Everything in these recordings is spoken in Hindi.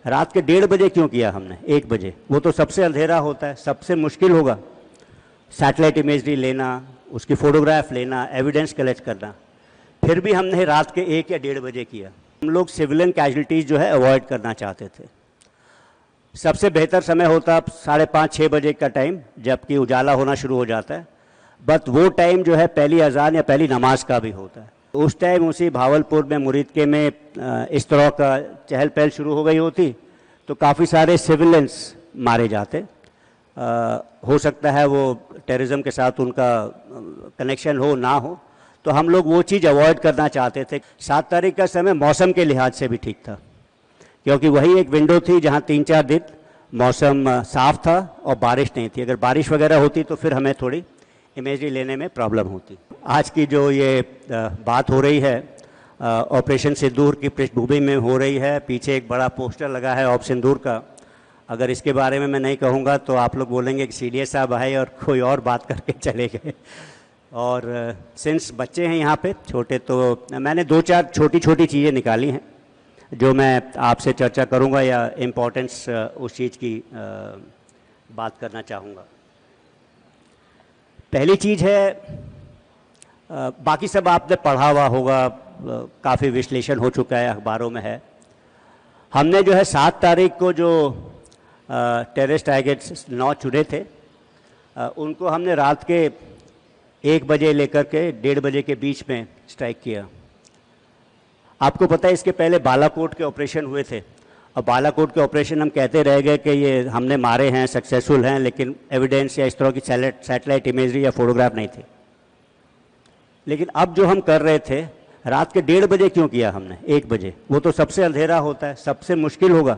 रात के 1:30 बजे क्यों किया हमने, 1 बजे? वो तो सबसे अंधेरा होता है, सबसे मुश्किल होगा सैटेलाइट इमेजरी लेना, उसकी फ़ोटोग्राफ लेना, एविडेंस कलेक्ट करना। फिर भी हमने रात के 1 या 1:30 बजे किया। हम लोग सिविलियन कैजुअलिटीज़ जो है अवॉइड करना चाहते थे। सबसे बेहतर समय होता 5:30-6 बजे का टाइम, जबकि उजाला होना शुरू हो जाता है। बट वो टाइम जो है पहली अजान या पहली नमाज का भी होता है। उस टाइम उसी भावलपुर में मुरीदके में इस तरह का चहल पहल शुरू हो गई होती तो काफ़ी सारे सिविलियंस मारे जाते। हो सकता है वो टेररिज्म के साथ उनका कनेक्शन हो ना हो, तो हम लोग वो चीज़ अवॉइड करना चाहते थे। 7 तारीख का समय मौसम के लिहाज से भी ठीक था, क्योंकि वही एक विंडो थी जहाँ 3-4 दिन मौसम साफ था और बारिश नहीं थी। अगर बारिश वगैरह होती तो फिर हमें थोड़ी इमेजरी लेने में प्रॉब्लम होती। आज की जो ये बात हो रही है ऑपरेशन सिंदूर की पृष्ठभूमि में हो रही है। पीछे एक बड़ा पोस्टर लगा है ऑप सिंदूर का। अगर इसके बारे में मैं नहीं कहूँगा तो आप लोग बोलेंगे कि सीडीएस साहब आए और कोई और बात करके चले गए। और सिंस बच्चे हैं यहाँ पे छोटे, तो मैंने 2-4 छोटी छोटी चीज़ें निकाली हैं जो मैं आपसे चर्चा करूँगा या इम्पोर्टेंस उस चीज़ की बात करना चाहूँगा। पहली चीज़ है, बाकी सब आपने पढ़ा हुआ होगा, काफ़ी विश्लेषण हो चुका है, अखबारों में है। हमने जो है 7 तारीख को जो टेररिस्ट टारगेट्स 9 चुने थे, उनको हमने रात के 1 बजे लेकर के 1:30 बजे के बीच में स्ट्राइक किया। आपको पता है इसके पहले बालाकोट के ऑपरेशन हुए थे, और बालाकोट के ऑपरेशन हम कहते रह गए कि ये हमने मारे हैं, सक्सेसफुल हैं, लेकिन एविडेंस या इस तरह की सैटेलाइट इमेजरी या फोटोग्राफ नहीं थी। लेकिन अब जो हम कर रहे थे, रात के 1:30 बजे क्यों किया हमने, 1 बजे? वो तो सबसे अंधेरा होता है, सबसे मुश्किल होगा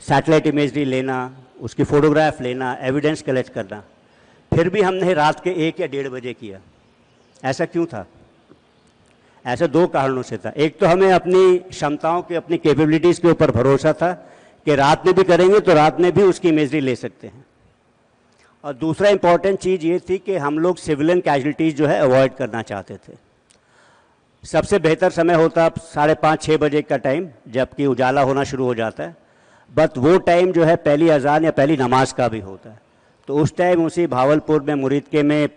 सैटेलाइट इमेजरी लेना, उसकी फ़ोटोग्राफ लेना, एविडेंस कलेक्ट करना। फिर भी हमने रात के 1 या 1:30 बजे किया। ऐसा क्यों था? ऐसा 2 कारणों से था। एक तो हमें अपनी क्षमताओं के, अपनी कैपेबिलिटीज़ के ऊपर भरोसा था कि रात में भी करेंगे तो रात में भी उसकी इमेजरी ले सकते हैं। और दूसरा इंपॉर्टेंट चीज़ ये थी कि हम लोग सिविलियन कैजुअलिटीज़ जो है अवॉइड करना चाहते थे। सबसे बेहतर समय होता 5:30-6 बजे का टाइम, जबकि उजाला होना शुरू हो जाता है। बट वो टाइम जो है पहली अजान या पहली नमाज का भी होता है। तो उस टाइम उसी भावलपुर में मुरीदके में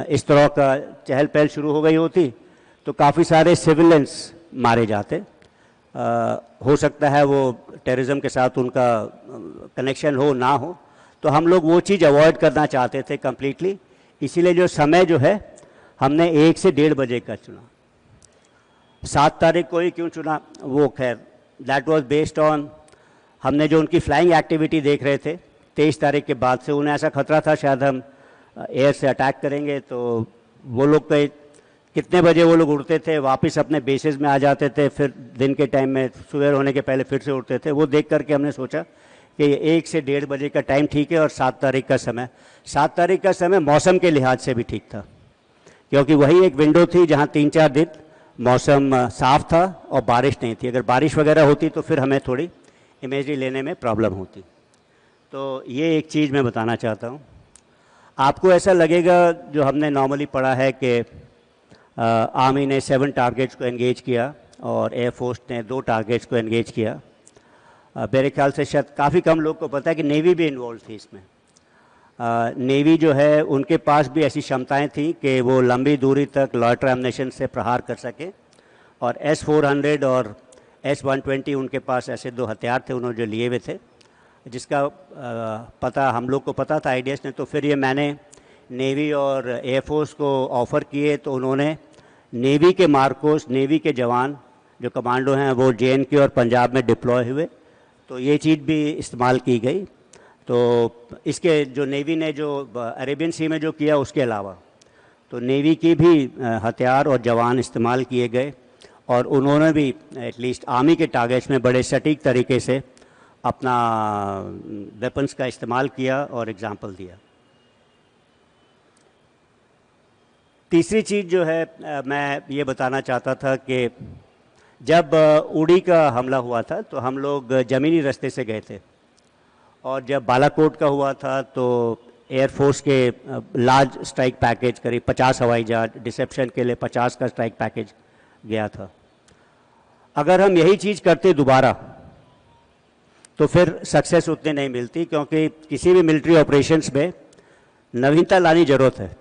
इस तरह का चहल पहल शुरू हो गई होती तो काफ़ी सारे सिविलियंस मारे जाते। हो सकता है वो टेररिज्म के साथ उनका कनेक्शन हो ना हो, तो हम लोग वो चीज़ अवॉइड करना चाहते थे कम्प्लीटली। इसीलिए जो समय जो है हमने 1 से 1:30 बजे का चुना। 7 तारीख को ही क्यों चुना, वो खैर दैट वाज बेस्ड ऑन, हमने जो उनकी फ्लाइंग एक्टिविटी देख रहे थे 23 तारीख के बाद से, उन्हें ऐसा खतरा था शायद हम एयर से अटैक करेंगे। तो वो लोग कितने बजे वो लोग उड़ते थे, वापस अपने बेसेस में आ जाते थे, फिर दिन के टाइम में सुबह होने के पहले फिर से उड़ते थे। वो देख करके हमने सोचा कि 1 से 1:30 बजे का टाइम ठीक है। और 7 तारीख का समय, 7 तारीख का समय मौसम के लिहाज से भी ठीक था, क्योंकि वही एक विंडो थी जहाँ 3-4 दिन मौसम साफ था और बारिश नहीं थी। अगर बारिश वगैरह होती तो फिर हमें थोड़ी इमेजरी लेने में प्रॉब्लम होती। तो ये एक चीज़ मैं बताना चाहता हूँ। आपको ऐसा लगेगा, जो हमने नॉर्मली पढ़ा है कि आर्मी ने 7 टारगेट्स को एंगेज किया और एयरफोर्स ने 2 टारगेट्स को एंगेज किया। मेरे ख्याल से शायद काफ़ी कम लोग को पता है कि नेवी भी इन्वॉल्व थी इसमें। नेवी जो है उनके पास भी ऐसी क्षमताएं थी कि वो लंबी दूरी तक लॉयटर एमिनेशन से प्रहार कर सके। और S-400 और S-120 उनके पास ऐसे 2 हथियार थे उन्होंने जो लिए हुए थे, जिसका पता हम लोग को पता था IDS ने। तो फिर ये मैंने नेवी और एयरफोर्स को ऑफ़र किए, तो उन्होंने नेवी के मार्कोस, नेवी के जवान जो कमांडो हैं वो JNK और पंजाब में डिप्लॉय हुए, तो ये चीज़ भी इस्तेमाल की गई। तो इसके जो नेवी ने जो अरेबियन सी में जो किया उसके अलावा, तो नेवी की भी हथियार और जवान इस्तेमाल किए गए, और उन्होंने भी एटलीस्ट आर्मी के टारगेट्स में बड़े सटीक तरीके से अपना वेपन्स का इस्तेमाल किया और एग्जाम्पल दिया। तीसरी चीज़ जो है मैं ये बताना चाहता था कि जब उड़ी का हमला हुआ था तो हम लोग ज़मीनी रास्ते से गए थे, और जब बालाकोट का हुआ था तो एयरफोर्स के लार्ज स्ट्राइक पैकेज करीब 50 हवाई जहाज डिसेप्शन के लिए 50 का स्ट्राइक पैकेज गया था। अगर हम यही चीज़ करते दोबारा तो फिर सक्सेस उतनी नहीं मिलती, क्योंकि किसी भी मिलिट्री ऑपरेशंस में नवीनता लानी ज़रूरत है,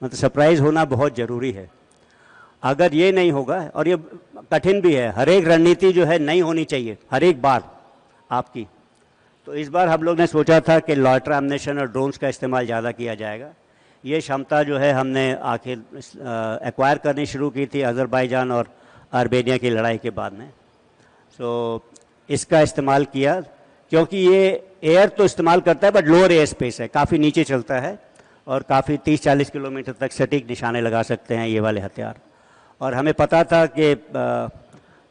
मतलब सरप्राइज़ होना बहुत ज़रूरी है। अगर ये नहीं होगा, और ये कठिन भी है, हर एक रणनीति जो है नई होनी चाहिए हर एक बार आपकी। तो इस बार हम लोग ने सोचा था कि लॉयटर एम्युनिशन और ड्रोन्स का इस्तेमाल ज़्यादा किया जाएगा। ये क्षमता जो है हमने आखिर एक्वायर करनी शुरू की थी अज़रबैजान और आर्मेनिया की लड़ाई के बाद में। तो इसका इस्तेमाल किया, क्योंकि ये एयर तो इस्तेमाल करता है बट लोअर एयर स्पेस है, काफ़ी नीचे चलता है और काफ़ी 30-40 किलोमीटर तक सटीक निशाने लगा सकते हैं ये वाले हथियार। और हमें पता था कि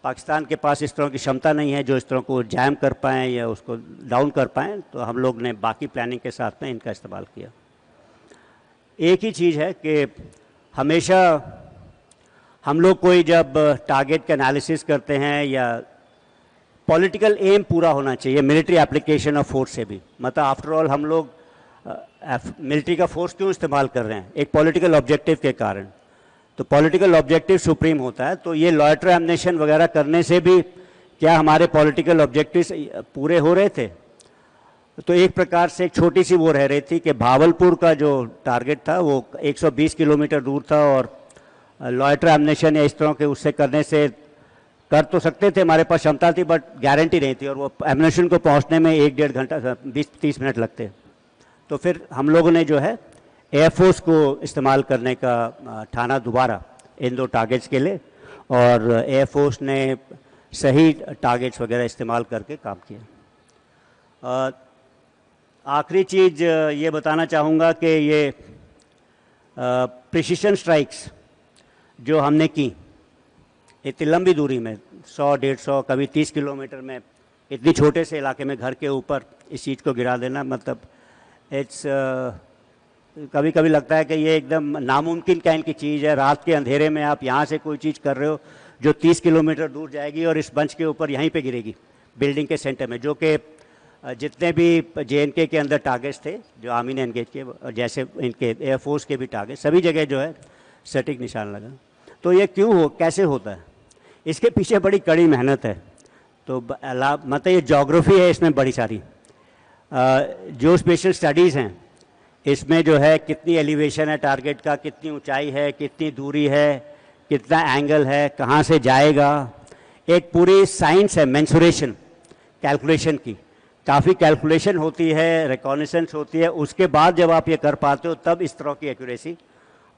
पाकिस्तान के पास इस तरह की क्षमता नहीं है जो इस तरह को जैम कर पाएँ या उसको डाउन कर पाएँ, तो हम लोग ने बाकी प्लानिंग के साथ में इनका इस्तेमाल किया। एक ही चीज़ है कि हमेशा हम लोग कोई जब टारगेट का एनालिसिस करते हैं, या पॉलिटिकल एम पूरा होना चाहिए मिलिट्री एप्लीकेशन ऑफ फोर्स से भी, मतलब आफ्टर ऑल हम लोग मिलिट्री का फोर्स क्यों इस्तेमाल कर रहे हैं, एक पॉलिटिकल ऑब्जेक्टिव के कारण। तो पॉलिटिकल ऑब्जेक्टिव सुप्रीम होता है, तो ये लॉयटर एम्युनिशन वगैरह करने से भी क्या हमारे पॉलिटिकल ऑब्जेक्टिव्स पूरे हो रहे थे। तो एक प्रकार से एक छोटी सी वो रह रही थी कि भावलपुर का जो टारगेट था वो 120 किलोमीटर दूर था, और लॉयटर एम्युनिशन या इस तरह के उससे करने से कर तो सकते थे, हमारे पास क्षमता थी, बट गारंटी नहीं थी, और वो एम्युनिशन को पहुंचने में 1-1.5 घंटा 20-30 मिनट लगते। तो फिर हम लोगों ने जो है एयरफोर्स को इस्तेमाल करने का ठाना दोबारा इन दो टारगेट्स के लिए, और एयरफोर्स ने सही टारगेट्स वगैरह इस्तेमाल करके काम किया। आखिरी चीज़ ये बताना चाहूँगा कि ये प्रिसिशन स्ट्राइक्स जो हमने की इतनी लंबी दूरी में 100-150 कभी 30 किलोमीटर में, इतनी छोटे से इलाके में घर के ऊपर इस चीज़ को गिरा देना, मतलब इट्स कभी कभी लगता है कि ये एकदम नामुमकिन काइंड की चीज़ है। रात के अंधेरे में आप यहाँ से कोई चीज़ कर रहे हो जो 30 किलोमीटर दूर जाएगी और इस बंच के ऊपर यहीं पे गिरेगी बिल्डिंग के सेंटर में, जो कि जितने भी JNK के अंदर टारगेट्स थे जो आर्मी ने एंगेज किए, जैसे इनके एयरफोर्स के भी टारगेट, सभी जगह जो है सटीक निशान लगा। तो ये कैसे होता है, इसके पीछे बड़ी कड़ी मेहनत है। तो मतलब ये ज्योग्राफी है, इसमें बड़ी सारी जो स्पेशल स्टडीज़ हैं, इसमें जो है कितनी एलिवेशन है टारगेट का, कितनी ऊंचाई है, कितनी दूरी है, कितना एंगल है, कहाँ से जाएगा, एक पूरी साइंस है मेंसुरेशन कैलकुलेशन की, काफ़ी कैलकुलेशन होती है, रिकॉग्निशंस होती है। उसके बाद जब आप ये कर पाते हो तब इस तरह की एक्यूरेसी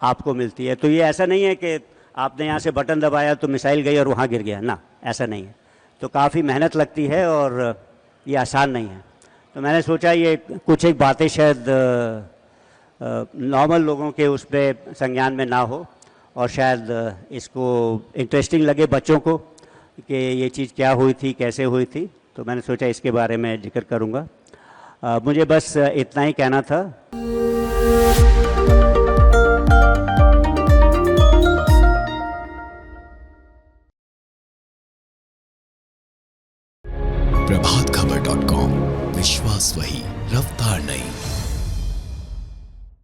आपको मिलती है। तो ये ऐसा नहीं है कि आपने यहाँ से बटन दबाया तो मिसाइल गई और वहाँ गिर गया, ना, ऐसा नहीं है। तो काफ़ी मेहनत लगती है और ये आसान नहीं है। तो मैंने सोचा ये कुछ एक बातें शायद नॉर्मल लोगों के उस पर संज्ञान में ना हो, और शायद इसको इंटरेस्टिंग लगे बच्चों को कि ये चीज़ क्या हुई थी, कैसे हुई थी। तो मैंने सोचा इसके बारे में जिक्र करूँगा। मुझे बस इतना ही कहना था। प्रभातखबर.com, विश्वास वही, रफ्तार नहीं।